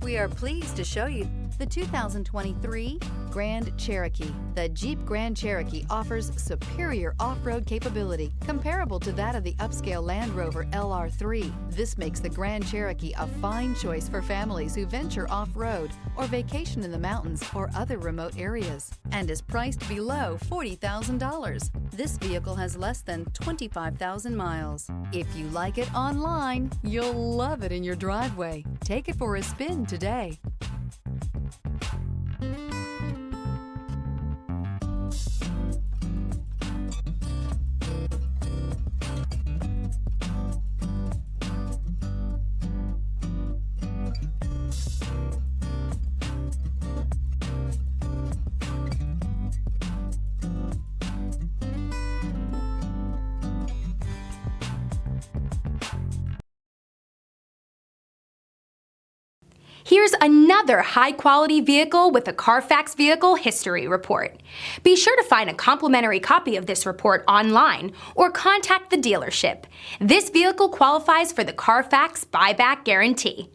We are pleased to show you the 2023 Grand Cherokee. The Jeep Grand Cherokee offers superior off-road capability comparable to that of the upscale Land Rover LR3. This makes the Grand Cherokee a fine choice for families who venture off-road or vacation in the mountains or other remote areas, and is priced below $40,000. This vehicle has less than 25,000 miles. If you like it online, you'll love it in your driveway. Take it for a spin today. Here's another high-quality vehicle with a Carfax Vehicle History Report. Be sure to find a complimentary copy of this report online or contact the dealership. This vehicle qualifies for the Carfax Buyback Guarantee.